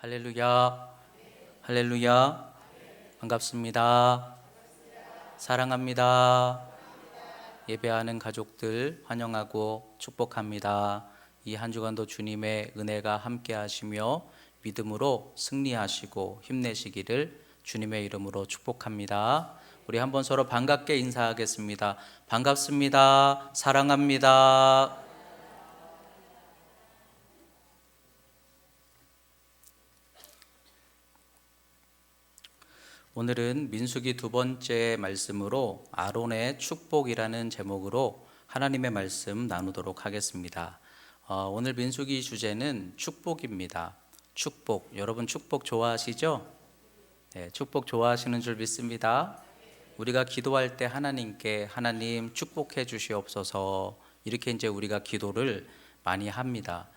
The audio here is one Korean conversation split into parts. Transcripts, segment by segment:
할렐루야, 할렐루야, 반갑습니다. 사랑합니다. 예배하는 가족들 환영하고 축복합니다. 이 한 주간도 주님의 은혜가 함께 하시며 믿음으로 승리하시고 힘내시기를 주님의 이름으로 축복합니다. 우리 한번 서로 반갑게 인사하겠습니다. 반갑습니다. 사랑합니다. 오늘은 민수기 두 번째 말씀으로 아론의 축복이라는 제목으로 하나님의 말씀 나누도록 하겠습니다. 오늘 민수기 주제는 축복입니다. 축복, 여러분 축복 좋아하시죠? 네, 축복 좋아하시는 줄 믿습니다. 우리가 기도할 때 하나님께 하나님 축복해 주시옵소서 이렇게 이제 우리가 기도를 많이 합니다.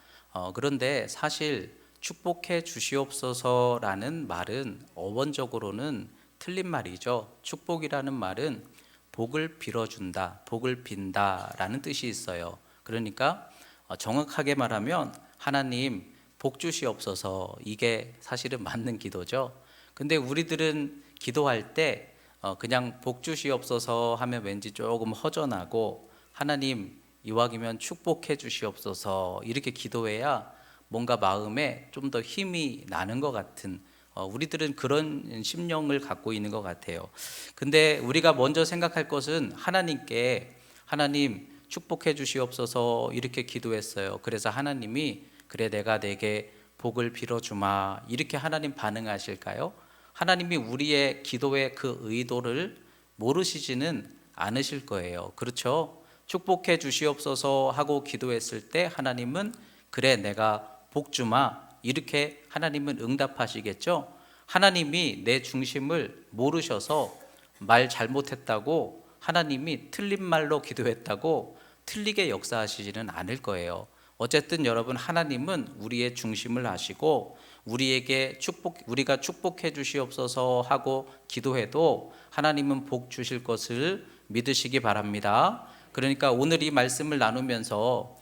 그런데 사실 축복해 주시옵소서라는 말은 어원적으로는 틀린 말이죠. 축복이라는 말은 복을 빌어준다, 복을 빈다라는 뜻이 있어요. 그러니까 정확하게 말하면 하나님 복 주시옵소서, 이게 사실은 맞는 기도죠. 근데 우리들은 기도할 때 그냥 복 주시옵소서 하면 왠지 조금 허전하고 하나님 이왕이면 축복해 주시옵소서 이렇게 기도해야 뭔가 마음에 좀 더 힘이 나는 것 같은 우리들은 그런 심령을 갖고 있는 것 같아요. 근데 우리가 먼저 생각할 것은 하나님께 하나님 축복해 주시옵소서 이렇게 기도했어요. 그래서 하나님이 그래 내가 내게 복을 빌어주마 이렇게 하나님 반응하실까요? 하나님이 우리의 기도의 그 의도를 모르시지는 않으실 거예요. 그렇죠? 축복해 주시옵소서 하고 기도했을 때 하나님은 그래 내가 복 주마 이렇게 하나님은 응답하시겠죠. 하나님이 내 중심을 모르셔서 말 잘못했다고 하나님이 틀린 말로 기도했다고 틀리게 역사하시지는 않을 거예요. 어쨌든 여러분 하나님은 우리의 중심을 아시고 우리에게 우리가 축복해 주시옵소서 하고 기도해도 하나님은 복 주실 것을 믿으시기 바랍니다. 그러니까 오늘 이 말씀을 나누면서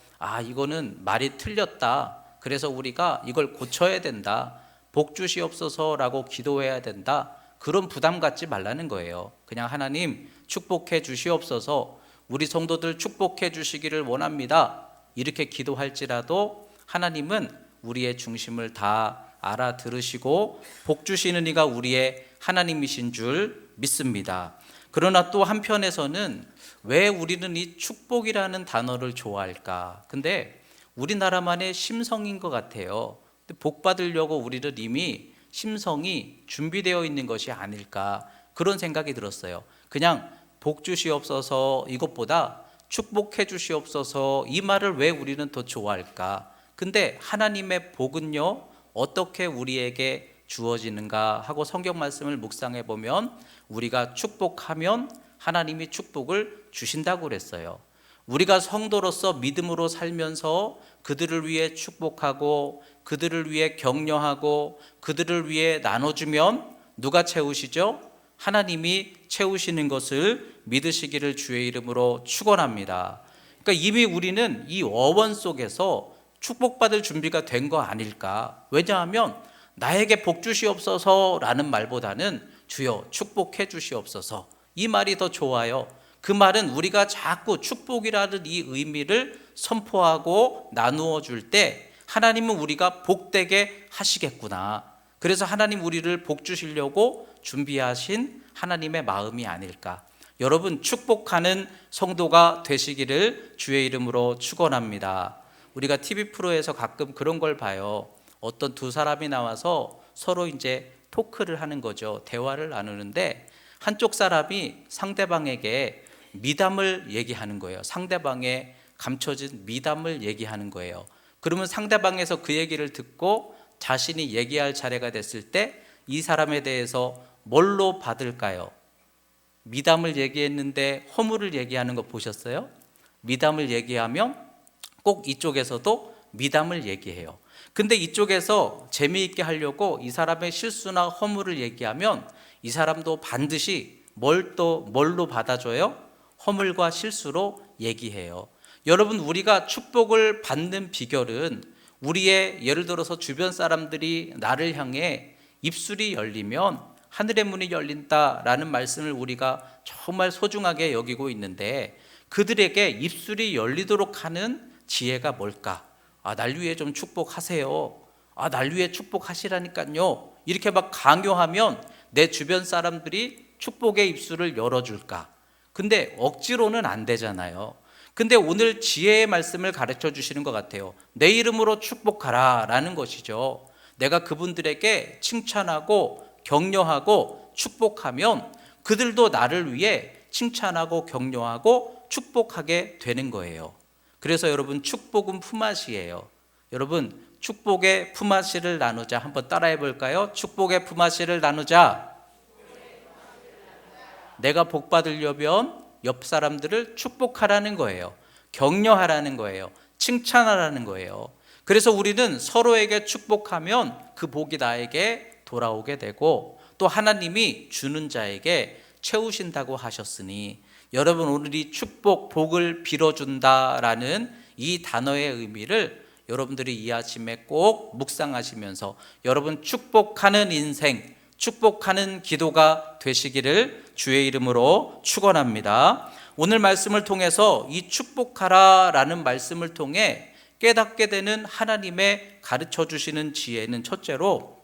이거는 말이 틀렸다, 그래서 우리가 이걸 고쳐야 된다, 복 주시옵소서라고 기도해야 된다, 그런 부담 갖지 말라는 거예요. 그냥 하나님 축복해 주시옵소서, 우리 성도들 축복해 주시기를 원합니다 이렇게 기도할지라도 하나님은 우리의 중심을 다 알아들으시고 복 주시는 이가 우리의 하나님이신 줄 믿습니다. 그러나 또 한편에서는 왜 우리는 이 축복이라는 단어를 좋아할까? 근데 우리나라만의 심성인 것 같아요. 복 받으려고 우리는 이미 심성이 준비되어 있는 것이 아닐까 그런 생각이 들었어요. 그냥 복 주시옵소서 이것보다 축복해 주시옵소서 이 말을 왜 우리는 더 좋아할까? 근데 하나님의 복은요 어떻게 우리에게 주어지는가 하고 성경 말씀을 묵상해 보면 우리가 축복하면 하나님이 축복을 주신다고 그랬어요. 우리가 성도로서 믿음으로 살면서 그들을 위해 축복하고 그들을 위해 격려하고 그들을 위해 나눠주면 누가 채우시죠? 하나님이 채우시는 것을 믿으시기를 주의 이름으로 축원합니다. 그러니까 이미 우리는 이 어원 속에서 축복받을 준비가 된 거 아닐까? 왜냐하면 나에게 복 주시옵소서라는 말보다는 주여 축복해 주시옵소서 이 말이 더 좋아요. 그 말은 우리가 자꾸 축복이라는 이 의미를 선포하고 나누어 줄 때 하나님은 우리가 복되게 하시겠구나, 그래서 하나님 우리를 복 주시려고 준비하신 하나님의 마음이 아닐까. 여러분 축복하는 성도가 되시기를 주의 이름으로 축원합니다. 우리가 TV 프로에서 가끔 그런 걸 봐요. 어떤 두 사람이 나와서 서로 이제 토크를 하는 거죠. 대화를 나누는데 한쪽 사람이 상대방에게 미담을 얘기하는 거예요. 상대방의 감춰진 미담을 얘기하는 거예요. 그러면 상대방에서 그 얘기를 듣고 자신이 얘기할 차례가 됐을 때 이 사람에 대해서 뭘로 받을까요? 미담을 얘기했는데 허물을 얘기하는 거 보셨어요? 미담을 얘기하면 꼭 이쪽에서도 미담을 얘기해요. 근데 이쪽에서 재미있게 하려고 이 사람의 실수나 허물을 얘기하면 이 사람도 반드시 뭘로 받아줘요? 허물과 실수로 얘기해요. 여러분 우리가 축복을 받는 비결은 우리의 예를 들어서 주변 사람들이 나를 향해 입술이 열리면 하늘의 문이 열린다라는 말씀을 우리가 정말 소중하게 여기고 있는데, 그들에게 입술이 열리도록 하는 지혜가 뭘까? 날 위해 좀 축복하세요. 날 위해 축복하시라니까요. 이렇게 막 강요하면 내 주변 사람들이 축복의 입술을 열어줄까? 근데 억지로는 안 되잖아요. 근데 오늘 지혜의 말씀을 가르쳐 주시는 것 같아요. 내 이름으로 축복하라 라는 것이죠. 내가 그분들에게 칭찬하고 격려하고 축복하면 그들도 나를 위해 칭찬하고 격려하고 축복하게 되는 거예요. 그래서 여러분, 축복은 품앗이에요. 여러분, 축복의 품앗이를 나누자. 한번 따라해 볼까요? 축복의 품앗이를 나누자. 내가 복 받으려면 옆 사람들을 축복하라는 거예요. 격려하라는 거예요. 칭찬하라는 거예요. 그래서 우리는 서로에게 축복하면 그 복이 나에게 돌아오게 되고, 또 하나님이 주는 자에게 채우신다고 하셨으니, 여러분, 오늘 이 축복, 복을 빌어준다라는 이 단어의 의미를 여러분들이 이 아침에 꼭 묵상하시면서 여러분 축복하는 인생, 축복하는 기도가 되시기를 주의 이름으로 축원합니다. 오늘 말씀을 통해서 이 축복하라라는 말씀을 통해 깨닫게 되는 하나님의 가르쳐 주시는 지혜는, 첫째로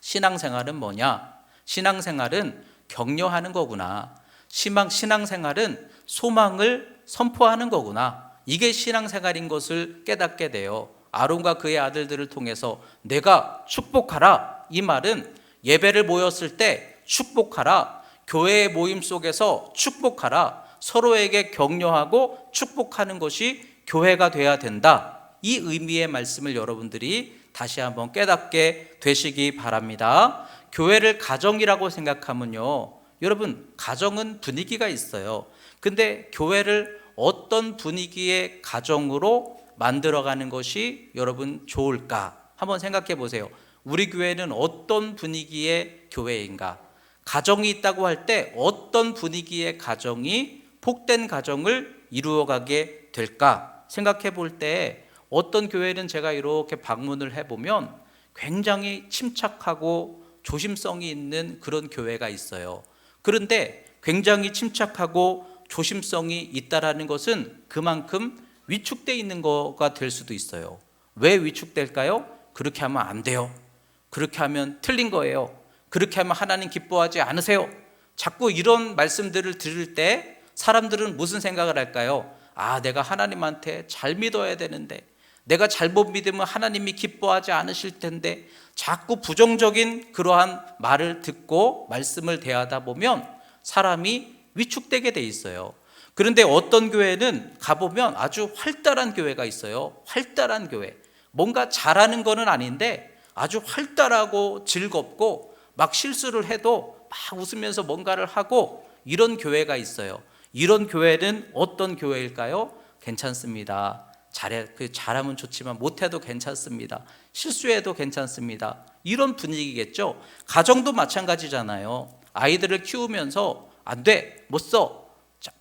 신앙생활은 뭐냐? 신앙생활은 격려하는 거구나. 신앙생활은 소망을 선포하는 거구나. 이게 신앙생활인 것을 깨닫게 돼요. 아론과 그의 아들들을 통해서 내가 축복하라, 이 말은 예배를 모였을 때 축복하라, 교회의 모임 속에서 축복하라, 서로에게 격려하고 축복하는 것이 교회가 돼야 된다. 이 의미의 말씀을 여러분들이 다시 한번 깨닫게 되시기 바랍니다. 교회를 가정이라고 생각하면요, 여러분, 가정은 분위기가 있어요. 근데 교회를 어떤 분위기의 가정으로 만들어가는 것이 여러분 좋을까? 한번 생각해 보세요. 우리 교회는 어떤 분위기의 교회인가? 가정이 있다고 할 때 어떤 분위기의 가정이 복된 가정을 이루어가게 될까? 생각해 볼 때 어떤 교회는 제가 이렇게 방문을 해보면 굉장히 침착하고 조심성이 있는 그런 교회가 있어요. 그런데 굉장히 침착하고 조심성이 있다라는 것은 그만큼 위축되어 있는 거가 될 수도 있어요. 왜 위축될까요? 그렇게 하면 안 돼요. 그렇게 하면 틀린 거예요. 그렇게 하면 하나님 기뻐하지 않으세요. 자꾸 이런 말씀들을 들을 때 사람들은 무슨 생각을 할까요? 내가 하나님한테 잘 믿어야 되는데, 내가 잘못 믿으면 하나님이 기뻐하지 않으실 텐데, 자꾸 부정적인 그러한 말을 듣고 말씀을 대하다 보면 사람이 위축되게 돼 있어요. 그런데 어떤 교회는 가보면 아주 활달한 교회가 있어요. 활달한 교회. 뭔가 잘하는 거는 아닌데 아주 활달하고 즐겁고 막 실수를 해도 막 웃으면서 뭔가를 하고, 이런 교회가 있어요. 이런 교회는 어떤 교회일까요? 괜찮습니다. 잘하면 좋지만 못해도 괜찮습니다. 실수해도 괜찮습니다. 이런 분위기겠죠. 가정도 마찬가지잖아요. 아이들을 키우면서 안 돼, 못 써,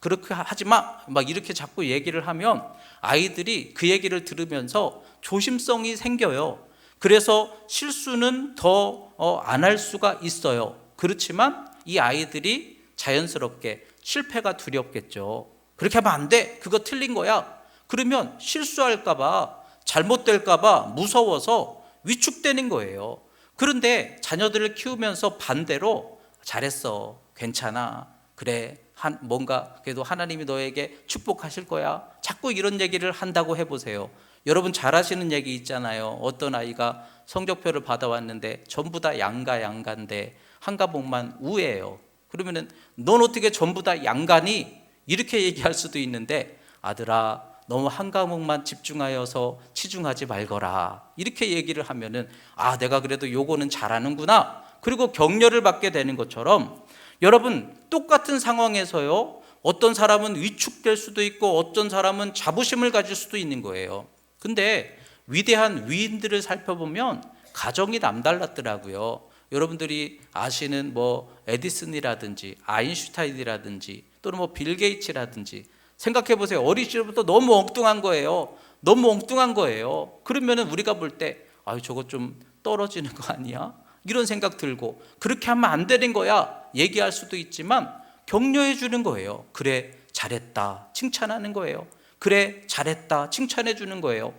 그렇게 하지 마, 막 이렇게 자꾸 얘기를 하면 아이들이 그 얘기를 들으면서 조심성이 생겨요. 그래서 실수는 더 안 할 수가 있어요. 그렇지만 이 아이들이 자연스럽게 실패가 두렵겠죠. 그렇게 하면 안 돼, 그거 틀린 거야. 그러면 실수할까봐, 잘못될까봐 무서워서 위축되는 거예요. 그런데 자녀들을 키우면서 반대로 잘했어, 괜찮아, 그래, 뭔가 그래도 하나님이 너에게 축복하실 거야, 자꾸 이런 얘기를 한다고 해보세요. 여러분 잘 아시는 얘기 있잖아요. 어떤 아이가 성적표를 받아왔는데 전부 다 양가인데 한 과목만 우예요. 그러면은 넌 어떻게 전부 다 양가니? 이렇게 얘기할 수도 있는데, 아들아, 너무 한 과목만 집중하여서 치중하지 말거라, 이렇게 얘기를 하면은 내가 그래도 요거는 잘하는구나, 그리고 격려를 받게 되는 것처럼, 여러분 똑같은 상황에서요, 어떤 사람은 위축될 수도 있고 어떤 사람은 자부심을 가질 수도 있는 거예요. 근데 위대한 위인들을 살펴보면 가정이 남달랐더라고요. 여러분들이 아시는 에디슨이라든지 아인슈타인이라든지 또는 빌 게이츠라든지 생각해 보세요. 어린 시절부터 너무 엉뚱한 거예요. 너무 엉뚱한 거예요. 그러면은 우리가 볼 때 아유 저거 좀 떨어지는 거 아니야? 이런 생각 들고 그렇게 하면 안 되는 거야 얘기할 수도 있지만 격려해 주는 거예요. 그래 잘했다 칭찬하는 거예요. 그래 잘했다 칭찬해 주는 거예요.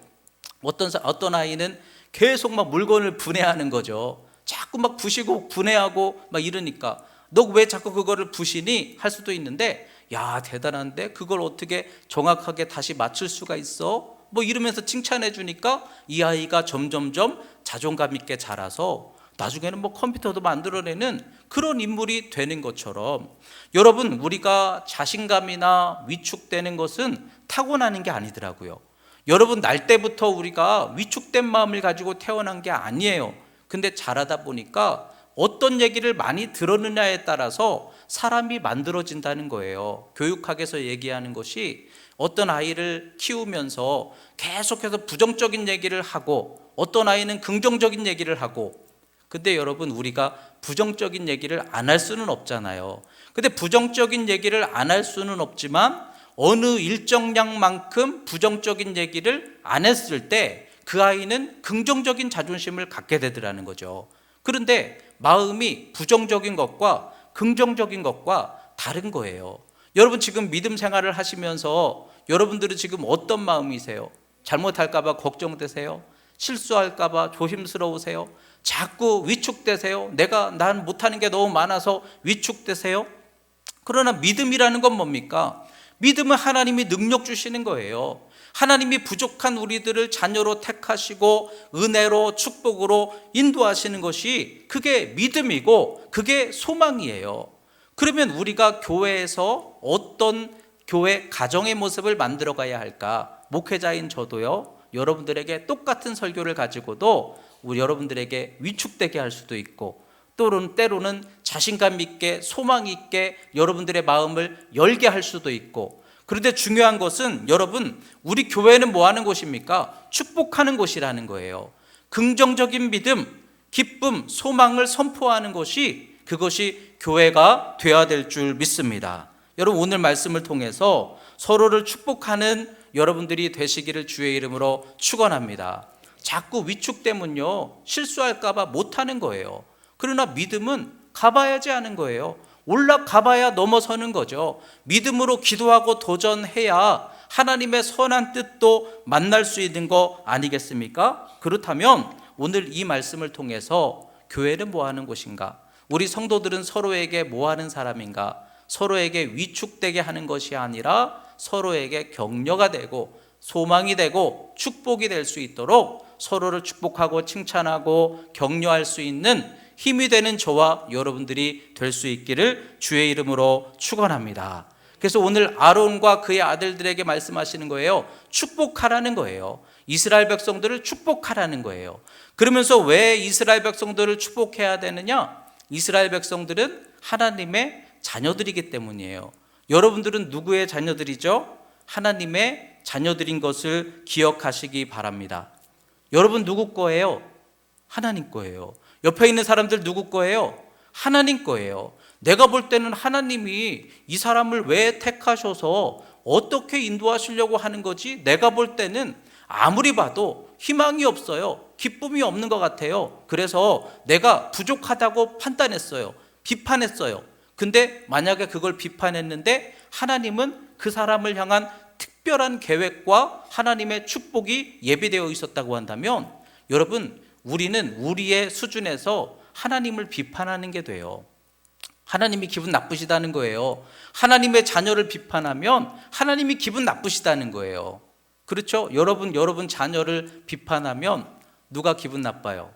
어떤 아이는 계속 막 물건을 분해하는 거죠. 자꾸 막 부시고 분해하고 막 이러니까 너 왜 자꾸 그거를 부시니? 할 수도 있는데 야 대단한데 그걸 어떻게 정확하게 다시 맞출 수가 있어? 뭐 이러면서 칭찬해 주니까 이 아이가 점점점 자존감 있게 자라서 나중에는 뭐 컴퓨터도 만들어내는 그런 인물이 되는 것처럼 여러분 우리가 자신감이나 위축되는 것은 타고나는 게 아니더라고요. 여러분 날 때부터 우리가 위축된 마음을 가지고 태어난 게 아니에요. 근데 자라다 보니까 어떤 얘기를 많이 들었느냐에 따라서 사람이 만들어진다는 거예요. 교육학에서 얘기하는 것이 어떤 아이를 키우면서 계속해서 부정적인 얘기를 하고 어떤 아이는 긍정적인 얘기를 하고 근데 여러분 우리가 부정적인 얘기를 안 할 수는 없잖아요. 근데 부정적인 얘기를 안 할 수는 없지만 어느 일정량만큼 부정적인 얘기를 안 했을 때 그 아이는 긍정적인 자존심을 갖게 되더라는 거죠. 그런데 마음이 부정적인 것과 긍정적인 것과 다른 거예요. 여러분 지금 믿음 생활을 하시면서 여러분들은 지금 어떤 마음이세요? 잘못할까 봐 걱정되세요? 실수할까 봐 조심스러우세요? 자꾸 위축되세요? 난 못하는 게 너무 많아서 위축되세요? 그러나 믿음이라는 건 뭡니까? 믿음은 하나님이 능력 주시는 거예요. 하나님이 부족한 우리들을 자녀로 택하시고 은혜로 축복으로 인도하시는 것이 그게 믿음이고 그게 소망이에요. 그러면 우리가 교회에서 어떤 교회 가정의 모습을 만들어 가야 할까? 목회자인 저도요, 여러분들에게 똑같은 설교를 가지고도 우리 여러분들에게 위축되게 할 수도 있고 때로는 자신감 있게 소망 있게 여러분들의 마음을 열게 할 수도 있고 그런데 중요한 것은 여러분 우리 교회는 뭐 하는 곳입니까? 축복하는 곳이라는 거예요. 긍정적인 믿음, 기쁨, 소망을 선포하는 것이 그것이 교회가 되어야 될 줄 믿습니다. 여러분 오늘 말씀을 통해서 서로를 축복하는 여러분들이 되시기를 주의 이름으로 축원합니다. 자꾸 위축되면요 실수할까 봐 못하는 거예요. 그러나 믿음은 가봐야지 하는 거예요. 올라가봐야 넘어서는 거죠. 믿음으로 기도하고 도전해야 하나님의 선한 뜻도 만날 수 있는 거 아니겠습니까? 그렇다면 오늘 이 말씀을 통해서 교회는 뭐 하는 곳인가? 우리 성도들은 서로에게 뭐 하는 사람인가? 서로에게 위축되게 하는 것이 아니라 서로에게 격려가 되고 소망이 되고 축복이 될 수 있도록 서로를 축복하고 칭찬하고 격려할 수 있는 힘이 되는 저와 여러분들이 될 수 있기를 주의 이름으로 축원합니다. 그래서 오늘 아론과 그의 아들들에게 말씀하시는 거예요. 축복하라는 거예요. 이스라엘 백성들을 축복하라는 거예요. 그러면서 왜 이스라엘 백성들을 축복해야 되느냐? 이스라엘 백성들은 하나님의 자녀들이기 때문이에요. 여러분들은 누구의 자녀들이죠? 하나님의 자녀들인 것을 기억하시기 바랍니다. 여러분 누구 거예요? 하나님 거예요. 옆에 있는 사람들 누구 거예요? 하나님 거예요. 내가 볼 때는 하나님이 이 사람을 왜 택하셔서 어떻게 인도하시려고 하는 거지? 내가 볼 때는 아무리 봐도 희망이 없어요. 기쁨이 없는 것 같아요. 그래서 내가 부족하다고 판단했어요. 비판했어요. 근데 만약에 그걸 비판했는데 하나님은 그 사람을 향한 특별한 계획과 하나님의 축복이 예비되어 있었다고 한다면 여러분 우리는 우리의 수준에서 하나님을 비판하는 게 돼요. 하나님이 기분 나쁘시다는 거예요. 하나님의 자녀를 비판하면 하나님이 기분 나쁘시다는 거예요. 그렇죠? 여러분 자녀를 비판하면 누가 기분 나빠요?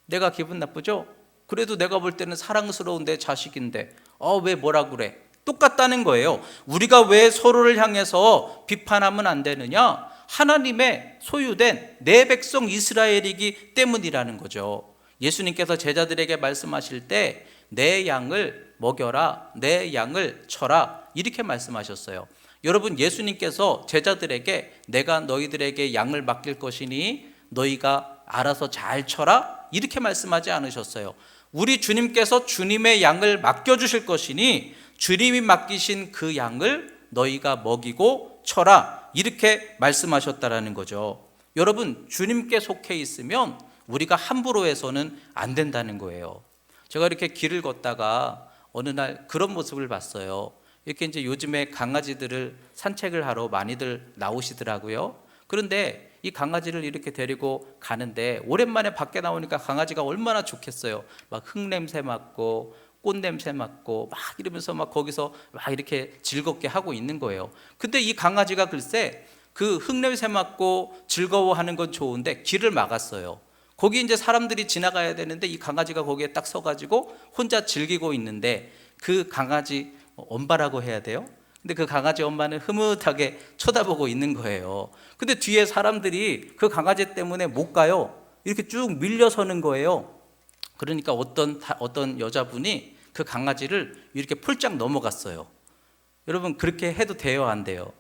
내가 기분 나쁘죠? 그래도 내가 볼 때는 사랑스러운 내 자식인데 왜 뭐라 그래? 똑같다는 거예요. 우리가 왜 서로를 향해서 비판하면 안 되느냐? 하나님의 소유된 내 백성 이스라엘이기 때문이라는 거죠. 예수님께서 제자들에게 말씀하실 때 내 양을 먹여라, 내 양을 쳐라 이렇게 말씀하셨어요. 여러분 예수님께서 제자들에게 내가 너희들에게 양을 맡길 것이니 너희가 알아서 잘 쳐라 이렇게 말씀하지 않으셨어요. 우리 주님께서 주님의 양을 맡겨주실 것이니 주님이 맡기신 그 양을 너희가 먹이고 쳐라 이렇게 말씀하셨다라는 거죠. 여러분, 주님께 속해 있으면 우리가 함부로 해서는 안 된다는 거예요. 제가 이렇게 길을 걷다가 어느 날 그런 모습을 봤어요. 이렇게 이제 요즘에 강아지들을 산책을 하러 많이들 나오시더라고요. 그런데 이 강아지를 이렇게 데리고 가는데 오랜만에 밖에 나오니까 강아지가 얼마나 좋겠어요. 막 흙냄새 맡고 꽃냄새 맡고 막 이러면서 막 거기서 막 이렇게 즐겁게 하고 있는 거예요. 근데 이 강아지가 글쎄 그 흙냄새 맡고 즐거워하는 건 좋은데 길을 막았어요. 거기 이제 사람들이 지나가야 되는데 이 강아지가 거기에 딱 서가지고 혼자 즐기고 있는데 그 강아지 엄마라고 해야 돼요? 근데 그 강아지 엄마는 흐뭇하게 쳐다보고 있는 거예요. 근데 뒤에 사람들이 그 강아지 때문에 못 가요. 이렇게 쭉 밀려서는 거예요. 그러니까 어떤 여자분이 그 강아지를 이렇게 폴짝 넘어갔어요. 여러분, 그렇게 해도 돼요, 안 돼요?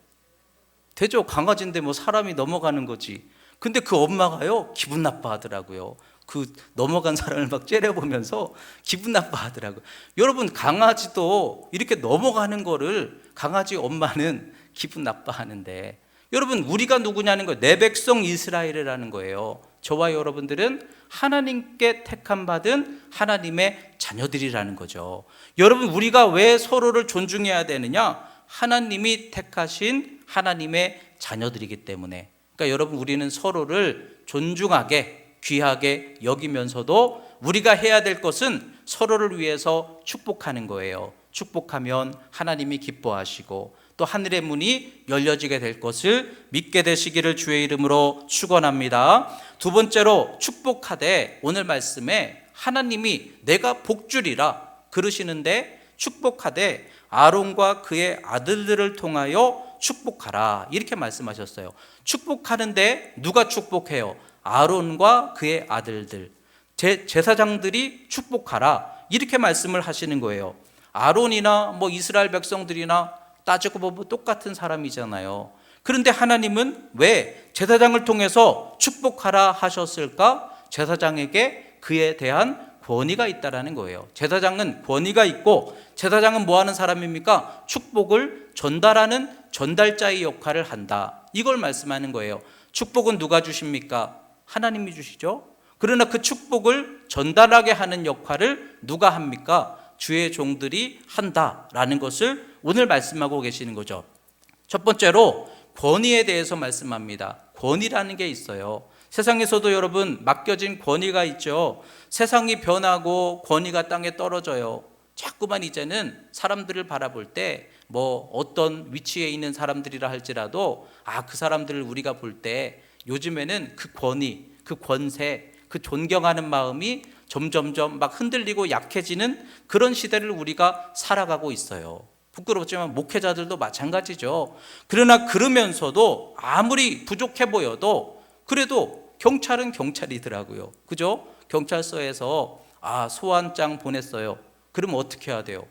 되죠. 강아지인데 뭐 사람이 넘어가는 거지. 근데 그 엄마가요, 기분 나빠하더라고요. 그 넘어간 사람을 막 째려보면서 기분 나빠하더라고요. 여러분, 강아지도 이렇게 넘어가는 거를 강아지 엄마는 기분 나빠하는데, 여러분, 우리가 누구냐는 거예요. 내 백성 이스라엘이라는 거예요. 저와 여러분들은 하나님께 택함 받은 하나님의 자녀들이라는 거죠. 여러분, 우리가 왜 서로를 존중해야 되느냐? 하나님이 택하신 하나님의 자녀들이기 때문에. 그러니까 여러분, 우리는 서로를 존중하게 귀하게 여기면서도 우리가 해야 될 것은 서로를 위해서 축복하는 거예요. 축복하면 하나님이 기뻐하시고 또 하늘의 문이 열려지게 될 것을 믿게 되시기를 주의 이름으로 축원합니다. 두 번째로, 축복하되 오늘 말씀에 하나님이 내가 복주리라 그러시는데, 축복하되 아론과 그의 아들들을 통하여 축복하라 이렇게 말씀하셨어요. 축복하는데 누가 축복해요? 아론과 그의 아들들, 제사장들이 축복하라 이렇게 말씀을 하시는 거예요. 아론이나 뭐 이스라엘 백성들이나 따지고 보면 똑같은 사람이잖아요. 그런데 하나님은 왜 제사장을 통해서 축복하라 하셨을까? 제사장에게 그에 대한 권위가 있다라는 거예요. 제사장은 권위가 있고, 제사장은 뭐 하는 사람입니까? 축복을 전달하는 전달자의 역할을 한다. 이걸 말씀하는 거예요. 축복은 누가 주십니까? 하나님이 주시죠. 그러나 그 축복을 전달하게 하는 역할을 누가 합니까? 주의 종들이 한다라는 것을 오늘 말씀하고 계시는 거죠. 첫 번째로 권위에 대해서 말씀합니다. 권위라는 게 있어요. 세상에서도 여러분 맡겨진 권위가 있죠. 세상이 변하고 권위가 땅에 떨어져요. 자꾸만 이제는 사람들을 바라볼 때 뭐 어떤 위치에 있는 사람들이라 할지라도 그 사람들을 우리가 볼 때 요즘에는 그 권위, 그 권세, 그 존경하는 마음이 점점점 막 흔들리고 약해지는 그런 시대를 우리가 살아가고 있어요. 부끄럽지만 목회자들도 마찬가지죠. 그러나 그러면서도 아무리 부족해 보여도 그래도 경찰은 경찰이더라고요. 그죠? 경찰서에서 소환장 보냈어요. 그러면 어떻게 해야 돼요?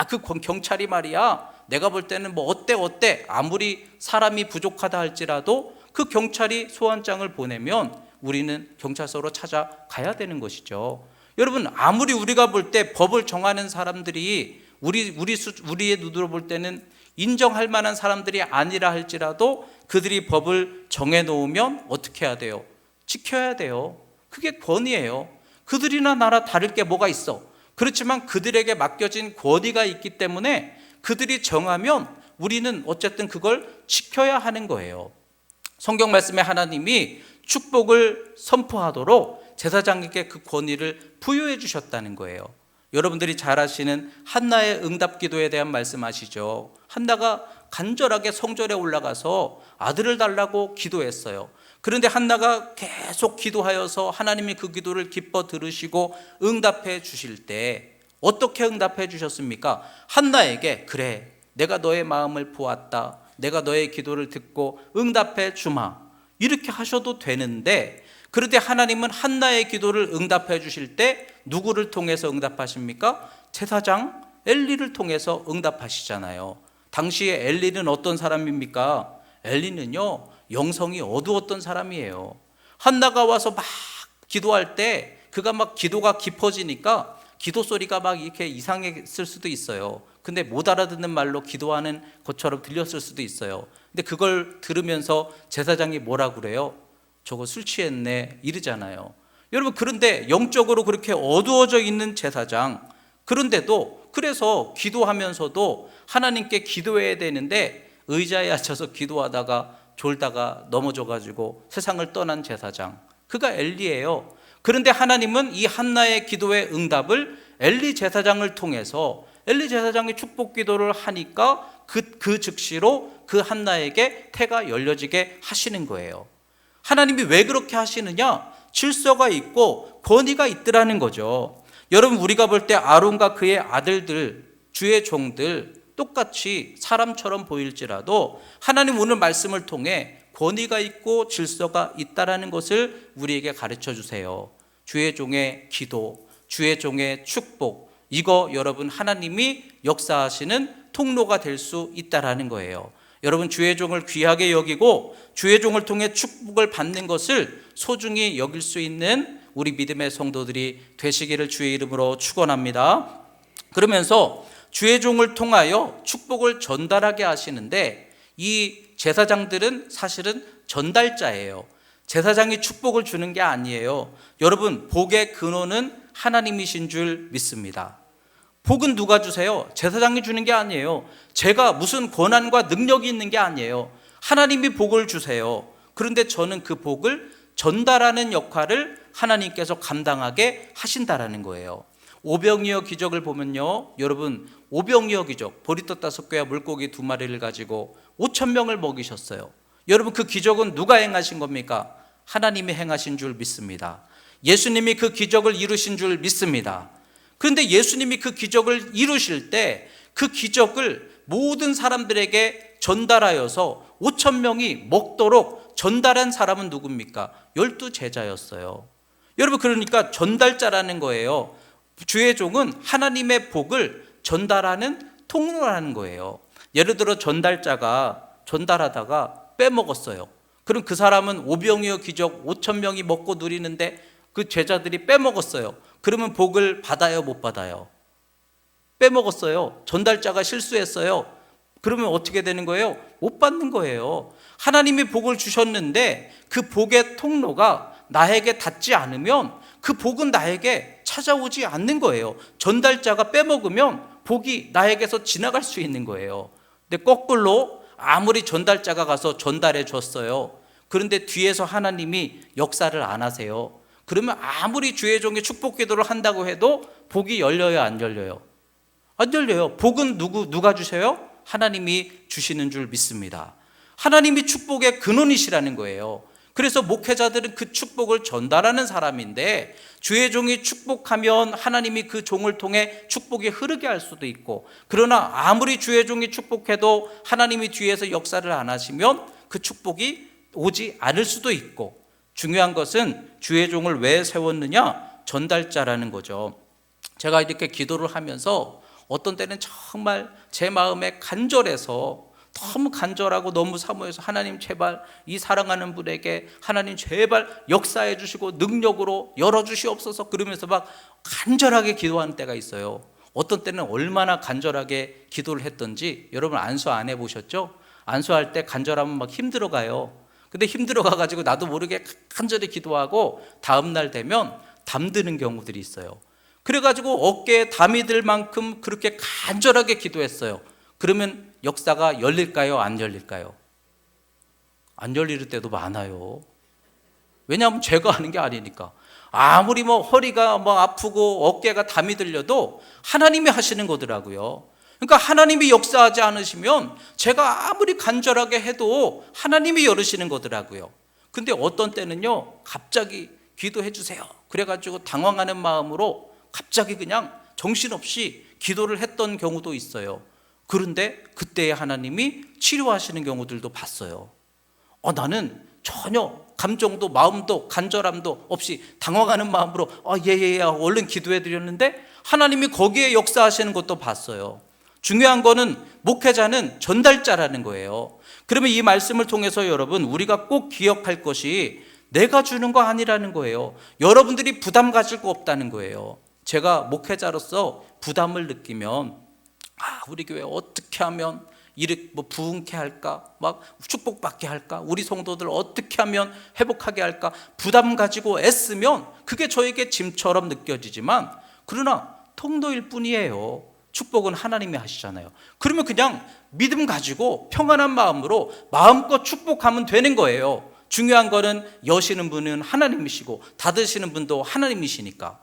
그 경찰이 말이야, 내가 볼 때는 뭐 어때 아무리 사람이 부족하다 할지라도 그 경찰이 소환장을 보내면 우리는 경찰서로 찾아가야 되는 것이죠. 여러분, 아무리 우리가 볼 때 법을 정하는 사람들이 우리의 눈으로 볼 때는 인정할 만한 사람들이 아니라 할지라도 그들이 법을 정해놓으면 어떻게 해야 돼요? 지켜야 돼요. 그게 권위예요. 그들이나 나라 다를 게 뭐가 있어? 그렇지만 그들에게 맡겨진 권위가 있기 때문에 그들이 정하면 우리는 어쨌든 그걸 지켜야 하는 거예요. 성경 말씀에 하나님이 축복을 선포하도록 제사장에게 그 권위를 부여해 주셨다는 거예요. 여러분들이 잘 아시는 한나의 응답 기도에 대한 말씀 아시죠? 한나가 간절하게 성전에 올라가서 아들을 달라고 기도했어요. 그런데 한나가 계속 기도하여서 하나님이 그 기도를 기뻐 들으시고 응답해 주실 때 어떻게 응답해 주셨습니까? 한나에게 그래, 내가 너의 마음을 보았다, 내가 너의 기도를 듣고 응답해 주마 이렇게 하셔도 되는데, 그런데 하나님은 한나의 기도를 응답해 주실 때 누구를 통해서 응답하십니까? 제사장 엘리를 통해서 응답하시잖아요. 당시에 엘리는 어떤 사람입니까? 엘리는요, 영성이 어두웠던 사람이에요. 한나가 와서 막 기도할 때 그가 막 기도가 깊어지니까 기도 소리가 막 이렇게 이상했을 수도 있어요. 근데 못 알아듣는 말로 기도하는 것처럼 들렸을 수도 있어요. 근데 그걸 들으면서 제사장이 뭐라 그래요? 저거 술 취했네 이러잖아요. 여러분, 그런데 영적으로 그렇게 어두워져 있는 제사장, 그런데도 그래서 기도하면서도 하나님께 기도해야 되는데 의자에 앉혀서 기도하다가 졸다가 넘어져가지고 세상을 떠난 제사장, 그가 엘리예요. 그런데 하나님은 이 한나의 기도의 응답을 엘리 제사장을 통해서, 엘리 제사장이 축복 기도를 하니까 그 즉시로 그 한나에게 태가 열려지게 하시는 거예요. 하나님이 왜 그렇게 하시느냐? 질서가 있고 권위가 있더라는 거죠. 여러분, 우리가 볼 때 아론과 그의 아들들, 주의 종들 똑같이 사람처럼 보일지라도 하나님 오늘 말씀을 통해 권위가 있고 질서가 있다라는 것을 우리에게 가르쳐 주세요. 주의 종의 기도, 주의 종의 축복, 이거 여러분 하나님이 역사하시는 통로가 될 수 있다라는 거예요. 여러분, 주의 종을 귀하게 여기고 주의 종을 통해 축복을 받는 것을 소중히 여길 수 있는 우리 믿음의 성도들이 되시기를 주의 이름으로 축원합니다. 그러면서 주의 종을 통하여 축복을 전달하게 하시는데, 이 제사장들은 사실은 전달자예요. 제사장이 축복을 주는 게 아니에요. 여러분, 복의 근원은 하나님이신 줄 믿습니다. 복은 누가 주세요? 제사장이 주는 게 아니에요. 제가 무슨 권한과 능력이 있는 게 아니에요. 하나님이 복을 주세요. 그런데 저는 그 복을 전달하는 역할을 하나님께서 감당하게 하신다라는 거예요. 오병이어 기적을 보면요, 여러분, 오병이어 기적, 보리떡 5개와 물고기 2마리를 가지고 5,000명을 먹이셨어요. 여러분, 그 기적은 누가 행하신 겁니까? 하나님이 행하신 줄 믿습니다. 예수님이 그 기적을 이루신 줄 믿습니다. 그런데 예수님이 그 기적을 이루실 때 그 기적을 모든 사람들에게 전달하여서 5,000명이 먹도록 전달한 사람은 누굽니까? 12제자였어요. 여러분, 그러니까 전달자라는 거예요. 주의 종은 하나님의 복을 전달하는 통로라는 거예요. 예를 들어 전달자가 전달하다가 빼먹었어요. 그럼 그 사람은 오병이어 기적 5,000명이 먹고 누리는데 그 제자들이 빼먹었어요. 그러면 복을 받아요, 못 받아요? 빼먹었어요. 전달자가 실수했어요. 그러면 어떻게 되는 거예요? 못 받는 거예요. 하나님이 복을 주셨는데 그 복의 통로가 나에게 닿지 않으면 그 복은 나에게 찾아오지 않는 거예요. 전달자가 빼먹으면 복이 나에게서 지나갈 수 있는 거예요. 근데 거꾸로 아무리 전달자가 가서 전달해 줬어요. 그런데 뒤에서 하나님이 역사를 안 하세요. 그러면 아무리 주의 종이 축복 기도를 한다고 해도 복이 열려요, 안 열려요? 안 열려요. 복은 누가 주세요? 하나님이 주시는 줄 믿습니다. 하나님이 축복의 근원이시라는 거예요. 그래서 목회자들은 그 축복을 전달하는 사람인데, 주의 종이 축복하면 하나님이 그 종을 통해 축복이 흐르게 할 수도 있고, 그러나 아무리 주의 종이 축복해도 하나님이 뒤에서 역사를 안 하시면 그 축복이 오지 않을 수도 있고, 중요한 것은 주의 종을 왜 세웠느냐? 전달자라는 거죠. 제가 이렇게 기도를 하면서 어떤 때는 정말 제 마음에 간절해서, 너무 간절하고 너무 사모해서 하나님 제발 이 사랑하는 분에게 하나님 제발 역사해 주시고 능력으로 열어주시옵소서, 그러면서 막 간절하게 기도하는 때가 있어요. 어떤 때는 얼마나 간절하게 기도를 했던지 여러분 안수 안 해보셨죠? 안수할 때 간절하면 막 힘들어가요. 근데 힘들어가가지고 나도 모르게 간절히 기도하고 다음날 되면 담드는 경우들이 있어요. 그래가지고 어깨에 담이 들 만큼 그렇게 간절하게 기도했어요. 그러면 역사가 열릴까요? 안 열릴까요? 안 열릴 때도 많아요. 왜냐하면 제가 하는 게 아니니까. 아무리 허리가 아프고 어깨가 담이 들려도 하나님이 하시는 거더라고요. 그러니까 하나님이 역사하지 않으시면 제가 아무리 간절하게 해도 하나님이 열으시는 거더라고요. 근데 어떤 때는요, 갑자기 기도해 주세요 그래가지고 당황하는 마음으로 갑자기 그냥 정신없이 기도를 했던 경우도 있어요. 그런데 그때에 하나님이 치료하시는 경우들도 봤어요. 나는 전혀 감정도 마음도 간절함도 없이 당황하는 마음으로 얼른 기도해 드렸는데 하나님이 거기에 역사하시는 것도 봤어요. 중요한 거는 목회자는 전달자라는 거예요. 그러면 이 말씀을 통해서 여러분, 우리가 꼭 기억할 것이 내가 주는 거 아니라는 거예요. 여러분들이 부담 가질 거 없다는 거예요. 제가 목회자로서 부담을 느끼면 우리 교회 어떻게 하면 이렇게 부흥케 할까? 막 축복받게 할까? 우리 성도들 어떻게 하면 회복하게 할까? 부담 가지고 애쓰면 그게 저에게 짐처럼 느껴지지만, 그러나 통로일 뿐이에요. 축복은 하나님이 하시잖아요. 그러면 그냥 믿음 가지고 평안한 마음으로 마음껏 축복하면 되는 거예요. 중요한 거는 여시는 분은 하나님이시고 닫으시는 분도 하나님이시니까.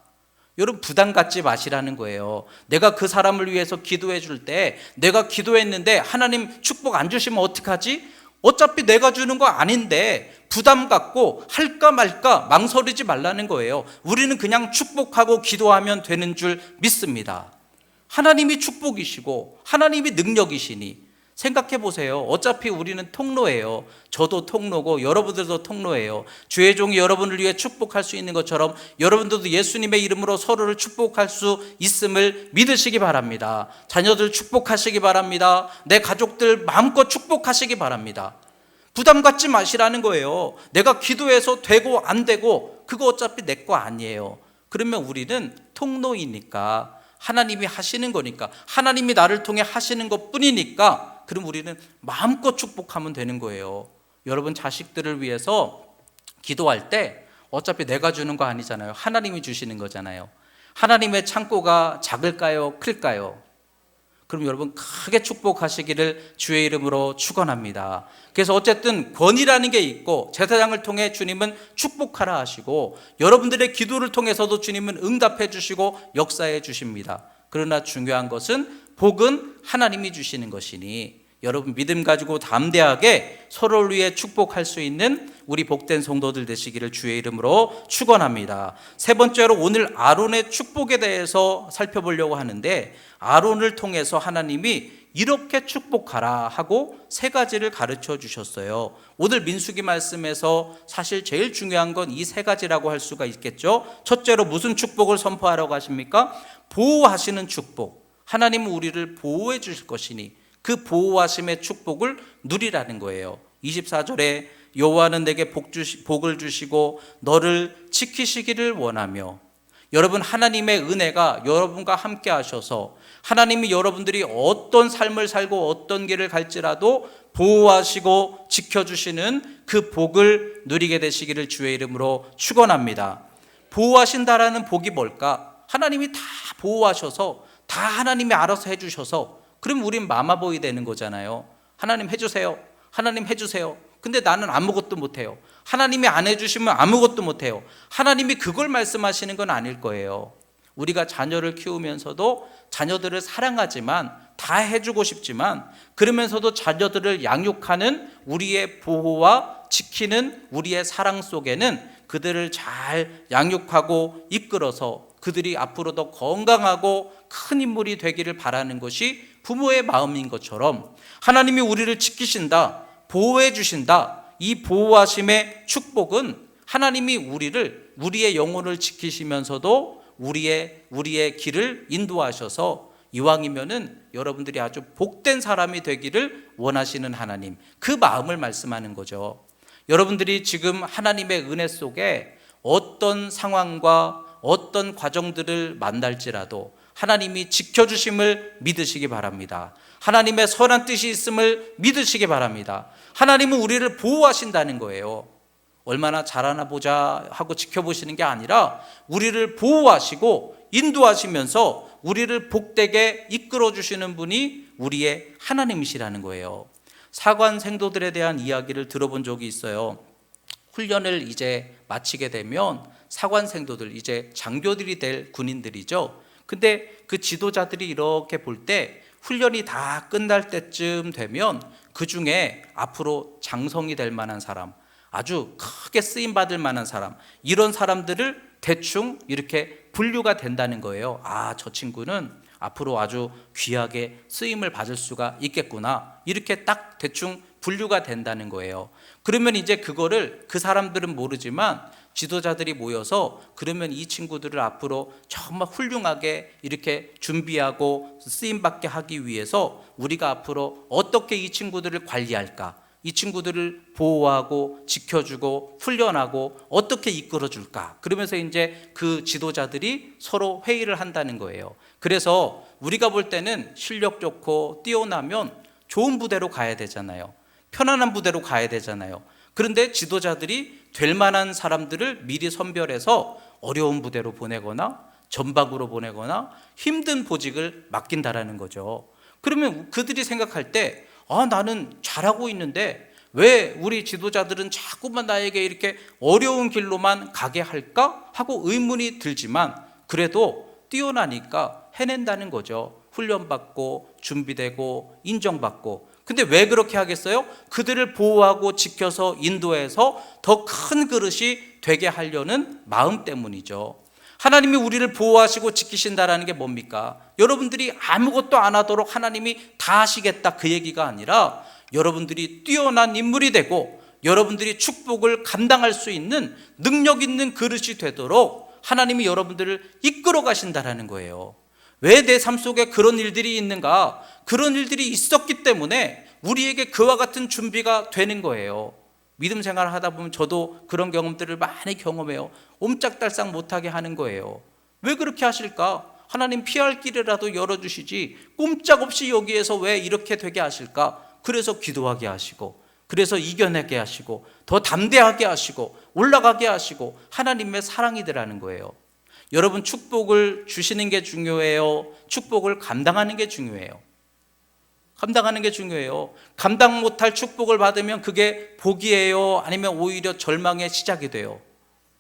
여러분, 부담 갖지 마시라는 거예요. 내가 그 사람을 위해서 기도해 줄 때, 내가 기도했는데 하나님 축복 안 주시면 어떡하지? 어차피 내가 주는 거 아닌데 부담 갖고 할까 말까 망설이지 말라는 거예요. 우리는 그냥 축복하고 기도하면 되는 줄 믿습니다. 하나님이 축복이시고 하나님이 능력이시니 생각해 보세요. 어차피 우리는 통로예요. 저도 통로고 여러분들도 통로예요. 주의 종이 여러분을 위해 축복할 수 있는 것처럼 여러분들도 예수님의 이름으로 서로를 축복할 수 있음을 믿으시기 바랍니다. 자녀들 축복하시기 바랍니다. 내 가족들 마음껏 축복하시기 바랍니다. 부담 갖지 마시라는 거예요. 내가 기도해서 되고 안 되고 그거 어차피 내 거 아니에요. 그러면 우리는 통로이니까, 하나님이 하시는 거니까, 하나님이 나를 통해 하시는 것 뿐이니까, 그럼 우리는 마음껏 축복하면 되는 거예요. 여러분, 자식들을 위해서 기도할 때 어차피 내가 주는 거 아니잖아요. 하나님이 주시는 거잖아요. 하나님의 창고가 작을까요? 클까요? 그럼 여러분, 크게 축복하시기를 주의 이름으로 축원합니다. 그래서 어쨌든 권위라는 게 있고, 제사장을 통해 주님은 축복하라 하시고, 여러분들의 기도를 통해서도 주님은 응답해 주시고 역사해 주십니다. 그러나 중요한 것은 복은 하나님이 주시는 것이니, 여러분 믿음 가지고 담대하게 서로를 위해 축복할 수 있는 우리 복된 성도들 되시기를 주의 이름으로 축원합니다. 세 번째로 오늘 아론의 축복에 대해서 살펴보려고 하는데, 아론을 통해서 하나님이 이렇게 축복하라 하고 세 가지를 가르쳐 주셨어요. 오늘 민수기 말씀에서 사실 제일 중요한 건 이 세 가지라고 할 수가 있겠죠. 첫째로 무슨 축복을 선포하라고 하십니까? 보호하시는 축복. 하나님은 우리를 보호해 주실 것이니 그 보호하심의 축복을 누리라는 거예요. 24절에 여호와는 내게 복을 주시고 너를 지키시기를 원하며, 여러분, 하나님의 은혜가 여러분과 함께 하셔서 하나님이 여러분들이 어떤 삶을 살고 어떤 길을 갈지라도 보호하시고 지켜주시는 그 복을 누리게 되시기를 주의 이름으로 축원합니다. 보호하신다라는 복이 뭘까? 하나님이 다 보호하셔서 다 하나님이 알아서 해주셔서, 그럼 우린 마마보이 되는 거잖아요. 하나님 해주세요. 하나님 해주세요. 근데 나는 아무것도 못해요. 하나님이 안 해주시면 아무것도 못해요. 하나님이 그걸 말씀하시는 건 아닐 거예요. 우리가 자녀를 키우면서도 자녀들을 사랑하지만, 다 해주고 싶지만, 그러면서도 자녀들을 양육하는 우리의 보호와 지키는 우리의 사랑 속에는 그들을 잘 양육하고 이끌어서 그들이 앞으로 더 건강하고 큰 인물이 되기를 바라는 것이 부모의 마음인 것처럼, 하나님이 우리를 지키신다, 보호해 주신다, 이 보호하심의 축복은 하나님이 우리의 영혼을 지키시면서도 우리의 길을 인도하셔서 이왕이면은 여러분들이 아주 복된 사람이 되기를 원하시는 하나님, 그 마음을 말씀하는 거죠. 여러분들이 지금 하나님의 은혜 속에 어떤 상황과 어떤 과정들을 만날지라도 하나님이 지켜주심을 믿으시기 바랍니다. 하나님의 선한 뜻이 있음을 믿으시기 바랍니다. 하나님은 우리를 보호하신다는 거예요. 얼마나 잘하나 보자 하고 지켜보시는 게 아니라 우리를 보호하시고 인도하시면서 우리를 복되게 이끌어주시는 분이 우리의 하나님이시라는 거예요. 사관 생도들에 대한 이야기를 들어본 적이 있어요. 훈련을 이제 마치게 되면 사관 생도들, 이제 장교들이 될 군인들이죠. 근데 그 지도자들이 이렇게 볼 때 훈련이 다 끝날 때쯤 되면 그 중에 앞으로 장성이 될 만한 사람, 아주 크게 쓰임 받을 만한 사람, 이런 사람들을 대충 이렇게 분류가 된다는 거예요. 아, 저 친구는 앞으로 아주 귀하게 쓰임을 받을 수가 있겠구나, 이렇게 딱 대충 분류가 된다는 거예요. 그러면 이제 그거를 그 사람들은 모르지만 지도자들이 모여서, 그러면 이 친구들을 앞으로 정말 훌륭하게 이렇게 준비하고 쓰임받게 하기 위해서 우리가 앞으로 어떻게 이 친구들을 관리할까, 이 친구들을 보호하고 지켜주고 훈련하고 어떻게 이끌어줄까? 그러면서 이제 그 지도자들이 서로 회의를 한다는 거예요. 그래서 우리가 볼 때는 실력 좋고 뛰어나면 좋은 부대로 가야 되잖아요. 편안한 부대로 가야 되잖아요. 그런데 지도자들이 될 만한 사람들을 미리 선별해서 어려운 부대로 보내거나 전방으로 보내거나 힘든 보직을 맡긴다라는 거죠. 그러면 그들이 생각할 때 나는 잘하고 있는데 왜 우리 지도자들은 자꾸만 나에게 이렇게 어려운 길로만 가게 할까? 하고 의문이 들지만 그래도 뛰어나니까 해낸다는 거죠. 훈련받고 준비되고 인정받고. 근데 왜 그렇게 하겠어요? 그들을 보호하고 지켜서 인도해서 더 큰 그릇이 되게 하려는 마음 때문이죠. 하나님이 우리를 보호하시고 지키신다라는 게 뭡니까? 여러분들이 아무것도 안 하도록 하나님이 다 하시겠다 그 얘기가 아니라 여러분들이 뛰어난 인물이 되고 여러분들이 축복을 감당할 수 있는 능력 있는 그릇이 되도록 하나님이 여러분들을 이끌어 가신다라는 거예요. 왜 내 삶 속에 그런 일들이 있는가? 그런 일들이 있었기 때문에 우리에게 그와 같은 준비가 되는 거예요. 믿음 생활을 하다 보면 저도 그런 경험들을 많이 경험해요. 옴짝달싹 못하게 하는 거예요. 왜 그렇게 하실까? 하나님 피할 길이라도 열어주시지 꼼짝없이 여기에서 왜 이렇게 되게 하실까? 그래서 기도하게 하시고 그래서 이겨내게 하시고 더 담대하게 하시고 올라가게 하시고 하나님의 사랑이더라는 거예요. 여러분, 축복을 주시는 게 중요해요? 축복을 감당하는 게 중요해요? 감당하는 게 중요해요. 감당 못할 축복을 받으면 그게 복이에요? 아니면 오히려 절망의 시작이 돼요?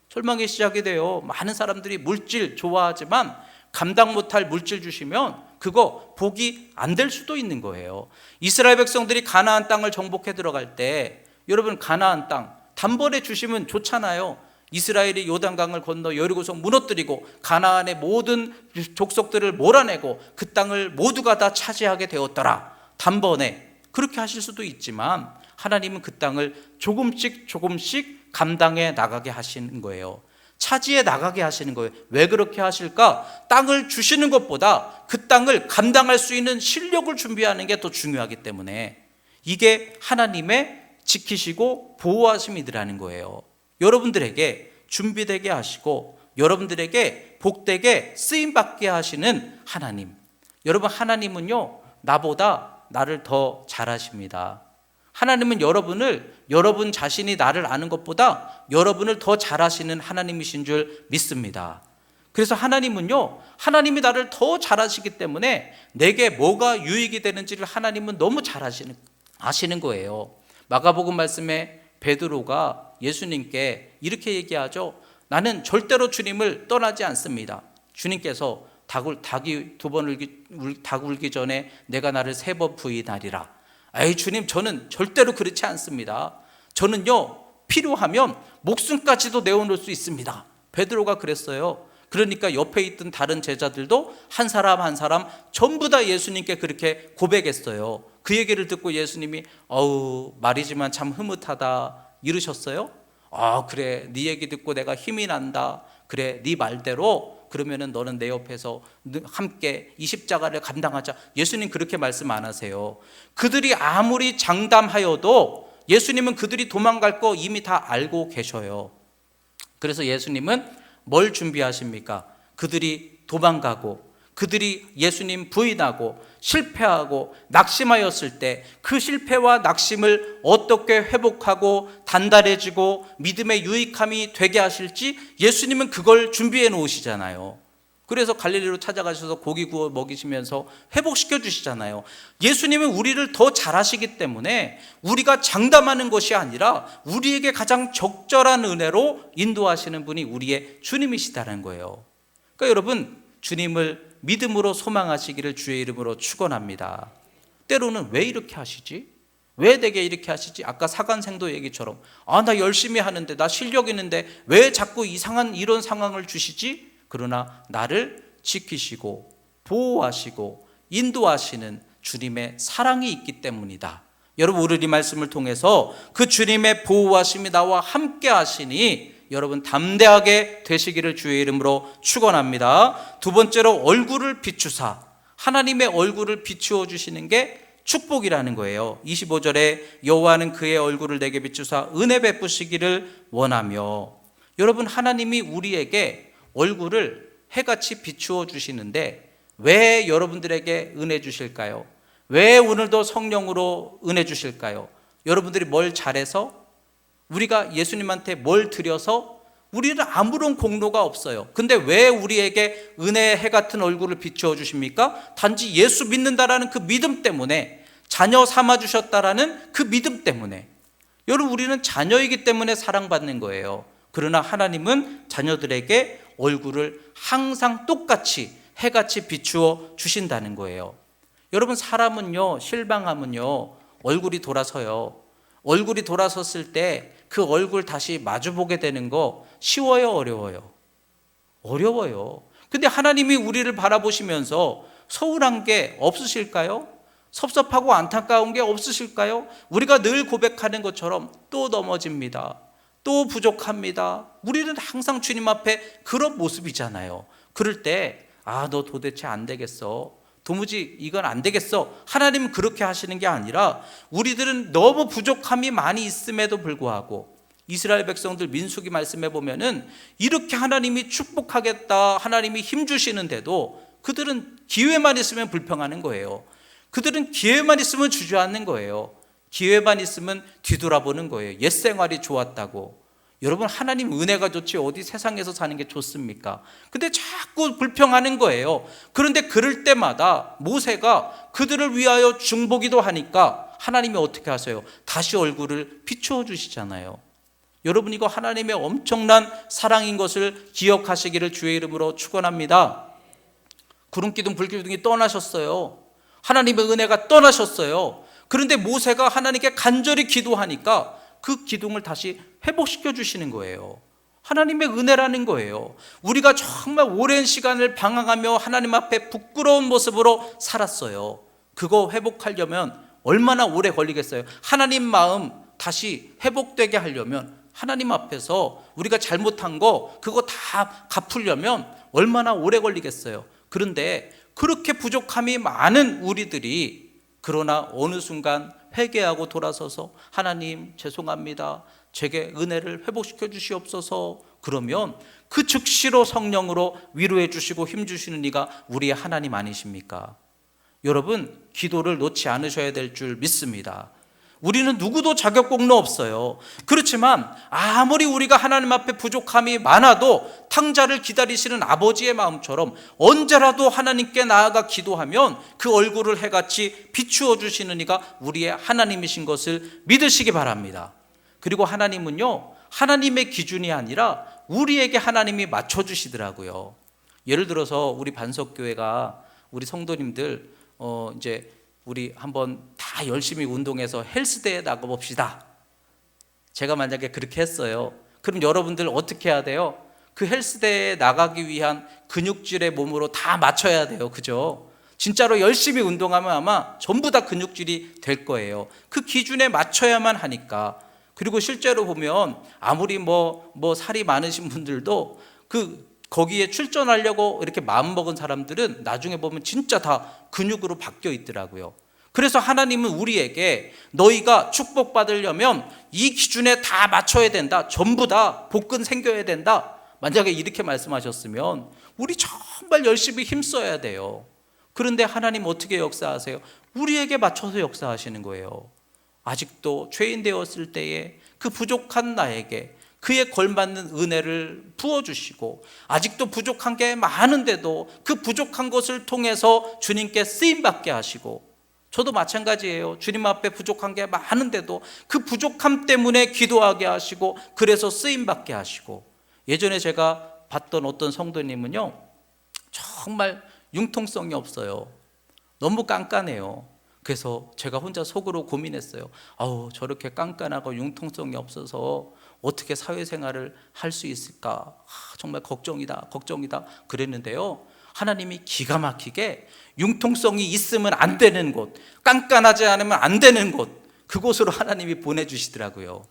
절망의 시작이 돼요. 많은 사람들이 물질 좋아하지만 감당 못할 물질 주시면 그거 복이 안 될 수도 있는 거예요. 이스라엘 백성들이 가나안 땅을 정복해 들어갈 때 여러분, 가나안 땅 단번에 주시면 좋잖아요. 이스라엘이 요단강을 건너 여리고성 무너뜨리고 가나안의 모든 족속들을 몰아내고 그 땅을 모두가 다 차지하게 되었더라. 단번에 그렇게 하실 수도 있지만 하나님은 그 땅을 조금씩 감당해 나가게 하시는 거예요. 차지해 나가게 하시는 거예요. 왜 그렇게 하실까? 땅을 주시는 것보다 그 땅을 감당할 수 있는 실력을 준비하는 게 더 중요하기 때문에 이게 하나님의 지키시고 보호하심이라는 거예요. 여러분들에게 준비되게 하시고 여러분들에게 복되게 쓰임받게 하시는 하나님. 여러분, 하나님은요 나보다 나를 더 잘하십니다. 하나님은 여러분 자신이 나를 아는 것보다 여러분을 더 잘하시는 하나님이신 줄 믿습니다. 그래서 하나님이 나를 더 잘하시기 때문에 내게 뭐가 유익이 되는지를 하나님은 너무 아시는 거예요. 마가복음 말씀에 베드로가 예수님께 이렇게 얘기하죠. 나는 절대로 주님을 떠나지 않습니다. 주님께서 닭이 닭 울기 전에 내가 나를 3번 부인하리라. 에이 주님, 저는 절대로 그렇지 않습니다. 저는요 필요하면 목숨까지도 내어놓을 수 있습니다. 베드로가 그랬어요. 그러니까 옆에 있던 다른 제자들도 한 사람 한 사람 전부 다 예수님께 그렇게 고백했어요. 그 얘기를 듣고 예수님이 말이지만 참 흐뭇하다 이러셨어요. 그래, 네 얘기 듣고 내가 힘이 난다. 그래, 네 말대로 그러면은 너는 내 옆에서 함께 이 십자가를 감당하자. 예수님 그렇게 말씀 안 하세요. 그들이 아무리 장담하여도 예수님은 그들이 도망갈 거 이미 다 알고 계셔요. 그래서 예수님은 뭘 준비하십니까? 그들이 도망가고 그들이 예수님 부인하고 실패하고 낙심하였을 때 그 실패와 낙심을 어떻게 회복하고 단단해지고 믿음의 유익함이 되게 하실지 예수님은 그걸 준비해 놓으시잖아요. 그래서 갈릴리로 찾아가셔서 고기 구워 먹이시면서 회복시켜 주시잖아요. 예수님은 우리를 더 잘하시기 때문에 우리가 장담하는 것이 아니라 우리에게 가장 적절한 은혜로 인도하시는 분이 우리의 주님이시다는 거예요. 그러니까 여러분, 주님을 믿음으로 소망하시기를 주의 이름으로 축원합니다. 때로는 왜 이렇게 하시지? 왜 내게 이렇게 하시지? 아까 사관생도 얘기처럼 나 열심히 하는데, 나 실력 있는데 왜 자꾸 이상한 이런 상황을 주시지? 그러나 나를 지키시고 보호하시고 인도하시는 주님의 사랑이 있기 때문이다. 여러분, 오늘 이 말씀을 통해서 그 주님의 보호하심이 나와 함께 하시니 여러분 담대하게 되시기를 주의 이름으로 축원합니다. 두 번째로 얼굴을 비추사, 하나님의 얼굴을 비추어 주시는 게 축복이라는 거예요. 25절에 여호와는 그의 얼굴을 내게 비추사 은혜 베푸시기를 원하며. 여러분, 하나님이 우리에게 얼굴을 해같이 비추어 주시는데 왜 여러분들에게 은혜 주실까요? 왜 오늘도 성령으로 은혜 주실까요? 여러분들이 뭘 잘해서? 우리가 예수님한테 뭘 드려서? 우리는 아무런 공로가 없어요. 근데 왜 우리에게 은혜의 해 같은 얼굴을 비추어 주십니까? 단지 예수 믿는다라는 그 믿음 때문에, 자녀 삼아 주셨다라는 그 믿음 때문에. 여러분, 우리는 자녀이기 때문에 사랑받는 거예요. 그러나 하나님은 자녀들에게 얼굴을 항상 똑같이 해같이 비추어 주신다는 거예요. 여러분, 사람은요, 실망하면요 얼굴이 돌아서요. 얼굴이 돌아섰을 때 그 얼굴 다시 마주보게 되는 거 쉬워요, 어려워요? 어려워요. 근데 하나님이 우리를 바라보시면서 서운한 게 없으실까요? 섭섭하고 안타까운 게 없으실까요? 우리가 늘 고백하는 것처럼 또 넘어집니다. 또 부족합니다. 우리는 항상 주님 앞에 그런 모습이잖아요. 그럴 때 너 도대체 안 되겠어. 도무지 이건 안 되겠어. 하나님은 그렇게 하시는 게 아니라 우리들은 너무 부족함이 많이 있음에도 불구하고, 이스라엘 백성들 민수기 말씀해 보면은 이렇게 하나님이 축복하겠다, 하나님이 힘 주시는데도 그들은 기회만 있으면 불평하는 거예요. 그들은 기회만 있으면 주저앉는 거예요. 기회만 있으면 뒤돌아보는 거예요. 옛 생활이 좋았다고. 여러분, 하나님 은혜가 좋지 어디 세상에서 사는 게 좋습니까? 근데 자꾸 불평하는 거예요. 그런데 그럴 때마다 모세가 그들을 위하여 중보기도 하니까 하나님이 어떻게 하세요? 다시 얼굴을 비추어 주시잖아요. 여러분, 이거 하나님의 엄청난 사랑인 것을 기억하시기를 주의 이름으로 축원합니다. 구름기둥 불기둥이 떠나셨어요. 하나님의 은혜가 떠나셨어요. 그런데 모세가 하나님께 간절히 기도하니까 그 기둥을 다시 회복시켜 주시는 거예요. 하나님의 은혜라는 거예요. 우리가 정말 오랜 시간을 방황하며 하나님 앞에 부끄러운 모습으로 살았어요. 그거 회복하려면 얼마나 오래 걸리겠어요? 하나님 마음 다시 회복되게 하려면, 하나님 앞에서 우리가 잘못한 거 그거 다 갚으려면 얼마나 오래 걸리겠어요? 그런데 그렇게 부족함이 많은 우리들이, 그러나 어느 순간 회개하고 돌아서서 하나님 죄송합니다, 제게 은혜를 회복시켜 주시옵소서, 그러면 그 즉시로 성령으로 위로해 주시고 힘 주시는 이가 우리의 하나님 아니십니까? 여러분, 기도를 놓지 않으셔야 될 줄 믿습니다. 우리는 누구도 자격 공로 없어요. 그렇지만 아무리 우리가 하나님 앞에 부족함이 많아도 탕자를 기다리시는 아버지의 마음처럼 언제라도 하나님께 나아가 기도하면 그 얼굴을 해같이 비추어 주시는 이가 우리의 하나님이신 것을 믿으시기 바랍니다. 그리고 하나님은요, 하나님의 기준이 아니라 우리에게 하나님이 맞춰주시더라고요. 예를 들어서 우리 반석교회가 우리 성도님들 이제 우리 한번 다 열심히 운동해서 헬스대에 나가봅시다. 제가 만약에 그렇게 했어요. 그럼 여러분들 어떻게 해야 돼요? 그 헬스대에 나가기 위한 근육질의 몸으로 다 맞춰야 돼요. 그죠? 진짜로 열심히 운동하면 아마 전부 다 근육질이 될 거예요. 그 기준에 맞춰야만 하니까. 그리고 실제로 보면 아무리 뭐 살이 많으신 분들도 거기에 출전하려고 이렇게 마음먹은 사람들은 나중에 보면 진짜 다 근육으로 바뀌어 있더라고요. 그래서 하나님은 우리에게 너희가 축복받으려면 이 기준에 다 맞춰야 된다, 전부 다 복근 생겨야 된다, 만약에 이렇게 말씀하셨으면 우리 정말 열심히 힘써야 돼요. 그런데 하나님 어떻게 역사하세요? 우리에게 맞춰서 역사하시는 거예요. 아직도 죄인 되었을 때에 그 부족한 나에게 그에 걸맞는 은혜를 부어주시고, 아직도 부족한 게 많은데도 그 부족한 것을 통해서 주님께 쓰임받게 하시고, 저도 마찬가지예요. 주님 앞에 부족한 게 많은데도 그 부족함 때문에 기도하게 하시고, 그래서 쓰임받게 하시고. 예전에 제가 봤던 어떤 성도님은요, 정말 융통성이 없어요. 너무 깐깐해요. 그래서 제가 혼자 속으로 고민했어요. 저렇게 깐깐하고 융통성이 없어서 어떻게 사회생활을 할 수 있을까? 정말 걱정이다 그랬는데요, 하나님이 기가 막히게 융통성이 있으면 안 되는 곳, 깐깐하지 않으면 안 되는 곳, 그곳으로 하나님이 보내주시더라고요.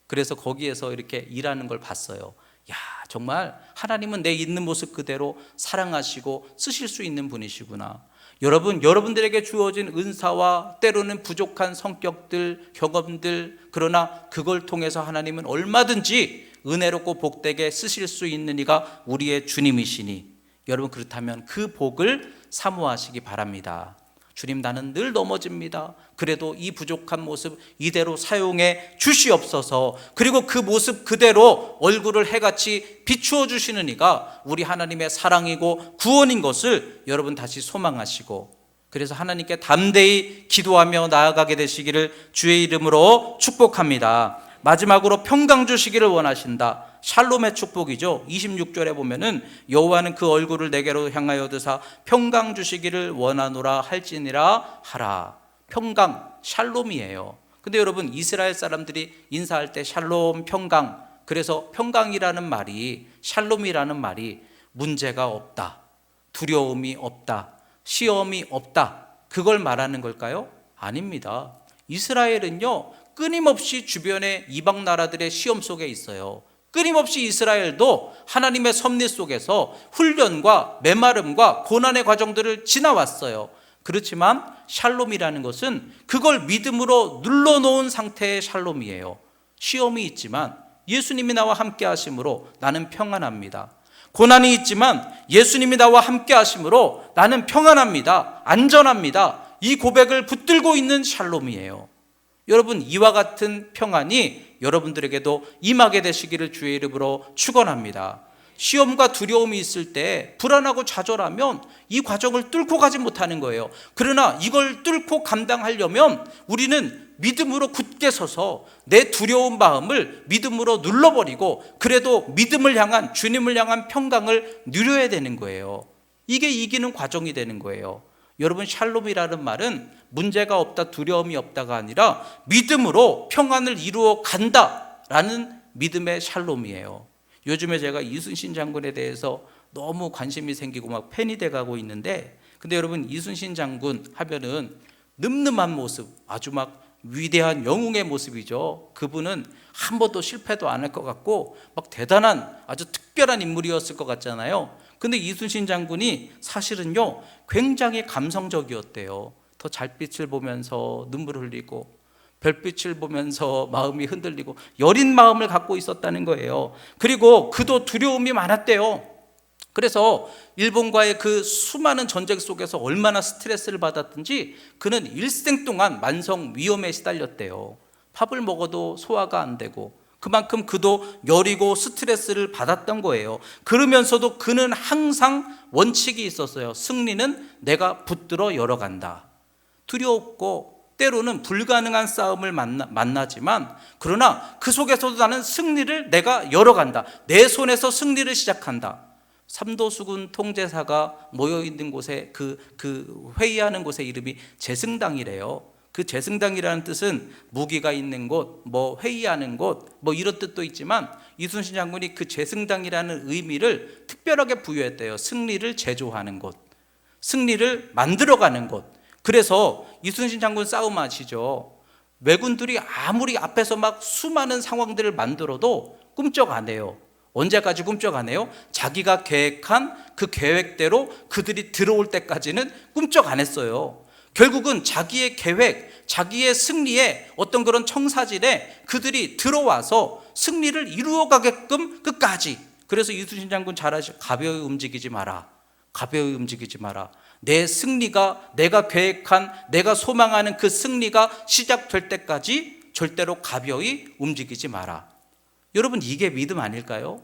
그래서 거기에서 이렇게 일하는 걸 봤어요. 야, 정말 하나님은 내 있는 모습 그대로 사랑하시고 쓰실 수 있는 분이시구나. 여러분들에게 주어진 은사와 때로는 부족한 성격들, 경험들, 그러나 그걸 통해서 하나님은 얼마든지 은혜롭고 복되게 쓰실 수 있는 이가 우리의 주님이시니, 여러분 그렇다면 그 복을 사모하시기 바랍니다. 주님, 나는 늘 넘어집니다. 그래도 이 부족한 모습 이대로 사용해 주시옵소서. 그리고 그 모습 그대로 얼굴을 해같이 비추어 주시는 이가 우리 하나님의 사랑이고 구원인 것을 여러분 다시 소망하시고, 그래서 하나님께 담대히 기도하며 나아가게 되시기를 주의 이름으로 축복합니다. 마지막으로 평강 주시기를 원하신다. 샬롬의 축복이죠. 26절에 보면은 여호와는 그 얼굴을 내게로 향하여 드사 평강 주시기를 원하노라 할지니라 하라. 평강, 샬롬이에요. 근데 여러분, 이스라엘 사람들이 인사할 때 샬롬, 평강, 그래서 평강이라는 말이, 샬롬이라는 말이 문제가 없다, 두려움이 없다, 시험이 없다, 그걸 말하는 걸까요? 아닙니다. 이스라엘은요, 끊임없이 주변의 이방 나라들의 시험 속에 있어요. 끊임없이 이스라엘도 하나님의 섭리 속에서 훈련과 메마름과 고난의 과정들을 지나왔어요. 그렇지만 샬롬이라는 것은 그걸 믿음으로 눌러놓은 상태의 샬롬이에요. 시험이 있지만 예수님이 나와 함께 하심으로 나는 평안합니다. 고난이 있지만 예수님이 나와 함께 하심으로 나는 평안합니다. 안전합니다. 이 고백을 붙들고 있는 샬롬이에요. 여러분, 이와 같은 평안이 여러분들에게도 임하게 되시기를 주의 이름으로 축원합니다. 시험과 두려움이 있을 때 불안하고 좌절하면 이 과정을 뚫고 가지 못하는 거예요. 그러나 이걸 뚫고 감당하려면 우리는 믿음으로 굳게 서서 내 두려운 마음을 믿음으로 눌러버리고 그래도 믿음을 향한, 주님을 향한 평강을 누려야 되는 거예요. 이게 이기는 과정이 되는 거예요. 여러분, 샬롬이라는 말은 문제가 없다, 두려움이 없다가 아니라 믿음으로 평안을 이루어 간다라는 믿음의 샬롬이에요. 요즘에 제가 이순신 장군에 대해서 너무 관심이 생기고 막 팬이 돼가고 있는데, 근데 여러분, 이순신 장군 하면은 늠름한 모습, 아주 막 위대한 영웅의 모습이죠. 그분은 한 번도 실패도 안 할 것 같고 막 대단한 아주 특별한 인물이었을 것 같잖아요. 근데 이순신 장군이 사실은요, 굉장히 감성적이었대요. 더 달빛을 보면서 눈물 흘리고 별빛을 보면서 마음이 흔들리고 여린 마음을 갖고 있었다는 거예요. 그리고 그도 두려움이 많았대요. 그래서 일본과의 그 수많은 전쟁 속에서 얼마나 스트레스를 받았든지 그는 일생 동안 만성 위염에 시달렸대요. 밥을 먹어도 소화가 안 되고 그만큼 그도 여리고 스트레스를 받았던 거예요. 그러면서도 그는 항상 원칙이 있었어요. 승리는 내가 붙들어 열어간다. 두렵고 때로는 불가능한 싸움을 만나지만 그러나 그 속에서도 나는 승리를 내가 열어간다. 내 손에서 승리를 시작한다. 삼도수군 통제사가 모여있는 곳에 그 회의하는 곳의 이름이 제승당이래요. 그 제승당이라는 뜻은 무기가 있는 곳, 뭐 회의하는 곳, 뭐 이런 뜻도 있지만 이순신 장군이 그 제승당이라는 의미를 특별하게 부여했대요. 승리를 제조하는 곳, 승리를 만들어가는 곳. 그래서 이순신 장군 싸움 아시죠? 왜군들이 아무리 앞에서 막 수많은 상황들을 만들어도 꿈쩍 안 해요. 언제까지 꿈쩍 안 해요? 자기가 계획한 그 계획대로 그들이 들어올 때까지는 꿈쩍 안 했어요. 결국은 자기의 계획, 자기의 승리에 어떤 그런 청사진에 그들이 들어와서 승리를 이루어가게끔 끝까지. 그래서 이순신 장군 잘 아시죠? 가벼이 움직이지 마라. 가벼이 움직이지 마라. 내 승리가, 내가 계획한, 내가 소망하는 그 승리가 시작될 때까지 절대로 가벼이 움직이지 마라. 여러분, 이게 믿음 아닐까요?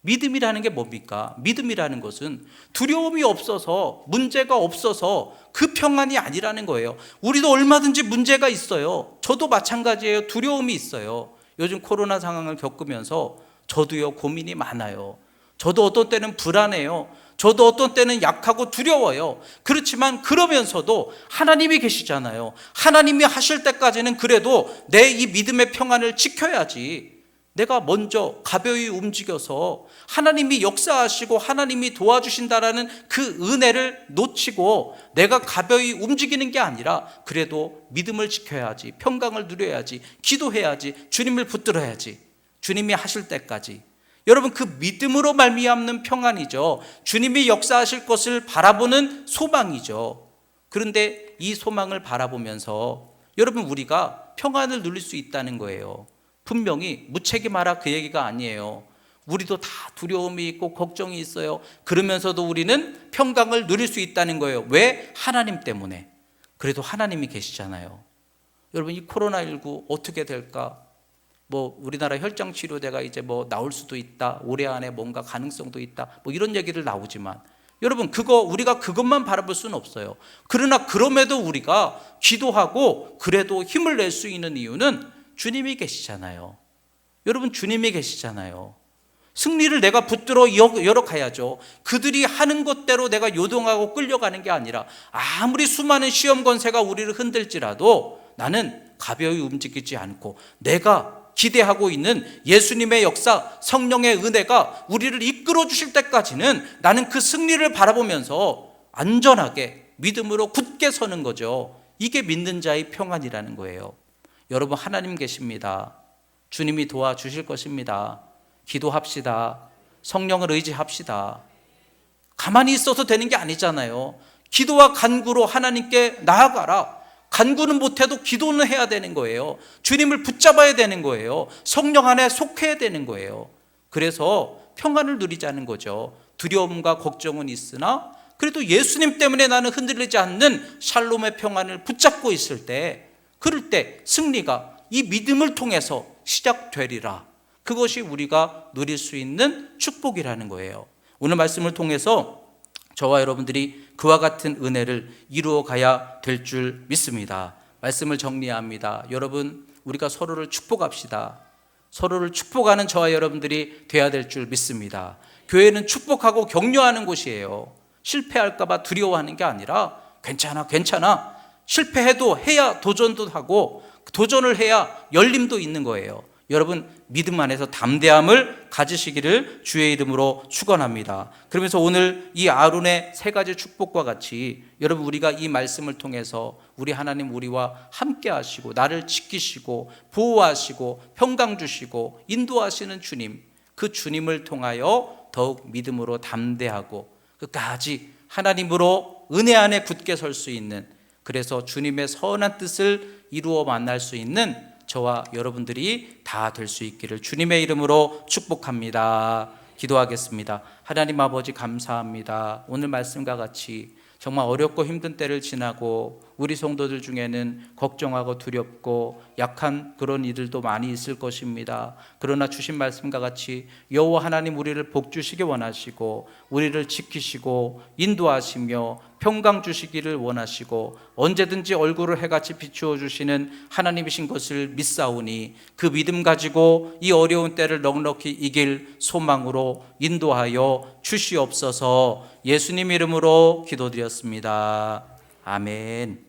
믿음이라는 게 뭡니까? 믿음이라는 것은 두려움이 없어서, 문제가 없어서 그 평안이 아니라는 거예요. 우리도 얼마든지 문제가 있어요. 저도 마찬가지예요. 두려움이 있어요. 요즘 코로나 상황을 겪으면서 저도요, 고민이 많아요. 저도 어떤 때는 불안해요. 저도 어떤 때는 약하고 두려워요. 그렇지만 그러면서도 하나님이 계시잖아요. 하나님이 하실 때까지는 그래도 내 이 믿음의 평안을 지켜야지. 내가 먼저 가벼이 움직여서 하나님이 역사하시고 하나님이 도와주신다라는 그 은혜를 놓치고 내가 가벼이 움직이는 게 아니라 그래도 믿음을 지켜야지, 평강을 누려야지, 기도해야지, 주님을 붙들어야지, 주님이 하실 때까지. 여러분, 그 믿음으로 말미암는 평안이죠. 주님이 역사하실 것을 바라보는 소망이죠. 그런데 이 소망을 바라보면서 여러분, 우리가 평안을 누릴 수 있다는 거예요. 분명히 무책임하라 그 얘기가 아니에요. 우리도 다 두려움이 있고 걱정이 있어요. 그러면서도 우리는 평강을 누릴 수 있다는 거예요. 왜? 하나님 때문에. 그래도 하나님이 계시잖아요. 여러분, 이 코로나19 어떻게 될까? 우리나라 혈장 치료제가 이제 나올 수도 있다. 올해 안에 뭔가 가능성도 있다. 이런 얘기를 나오지만 여러분, 우리가 그것만 바라볼 수는 없어요. 그러나 그럼에도 우리가 기도하고 그래도 힘을 낼 수 있는 이유는 주님이 계시잖아요. 여러분, 주님이 계시잖아요. 승리를 내가 붙들어 열어가야죠. 그들이 하는 것대로 내가 요동하고 끌려가는 게 아니라 아무리 수많은 시험 권세가 우리를 흔들지라도 나는 가벼이 움직이지 않고 내가 기대하고 있는 예수님의 역사, 성령의 은혜가 우리를 이끌어 주실 때까지는 나는 그 승리를 바라보면서 안전하게 믿음으로 굳게 서는 거죠. 이게 믿는 자의 평안이라는 거예요. 여러분, 하나님 계십니다. 주님이 도와주실 것입니다. 기도합시다. 성령을 의지합시다. 가만히 있어서 되는 게 아니잖아요. 기도와 간구로 하나님께 나아가라. 간구는 못해도 기도는 해야 되는 거예요. 주님을 붙잡아야 되는 거예요. 성령 안에 속해야 되는 거예요. 그래서 평안을 누리자는 거죠. 두려움과 걱정은 있으나 그래도 예수님 때문에 나는 흔들리지 않는 샬롬의 평안을 붙잡고 있을 때, 그럴 때 승리가 이 믿음을 통해서 시작되리라. 그것이 우리가 누릴 수 있는 축복이라는 거예요. 오늘 말씀을 통해서 저와 여러분들이 그와 같은 은혜를 이루어 가야 될 줄 믿습니다. 말씀을 정리합니다. 여러분, 우리가 서로를 축복합시다. 서로를 축복하는 저와 여러분들이 돼야 될 줄 믿습니다. 교회는 축복하고 격려하는 곳이에요. 실패할까 봐 두려워하는 게 아니라 괜찮아. 실패해도 해야 도전도 하고 도전을 해야 열림도 있는 거예요. 여러분, 믿음 안에서 담대함을 가지시기를 주의 이름으로 축원합니다. 그러면서 오늘 이 아론의 세 가지 축복과 같이 여러분, 우리가 이 말씀을 통해서 우리 하나님 우리와 함께 하시고 나를 지키시고 보호하시고 평강 주시고 인도하시는 주님, 그 주님을 통하여 더욱 믿음으로 담대하고 끝까지 하나님으로 은혜 안에 굳게 설 수 있는, 그래서 주님의 선한 뜻을 이루어 만날 수 있는 저와 여러분들이 다 될 수 있기를 주님의 이름으로 축복합니다. 기도하겠습니다. 하나님 아버지, 감사합니다. 오늘 말씀과 같이 정말 어렵고 힘든 때를 지나고 우리 성도들 중에는 걱정하고 두렵고 약한 그런 이들도 많이 있을 것입니다. 그러나 주신 말씀과 같이 여호와 하나님 우리를 복주시기 원하시고 우리를 지키시고 인도하시며 평강 주시기를 원하시고 언제든지 얼굴을 해같이 비추어 주시는 하나님이신 것을 믿사오니 그 믿음 가지고 이 어려운 때를 넉넉히 이길 소망으로 인도하여 주시옵소서. 예수님 이름으로 기도드렸습니다. 아멘.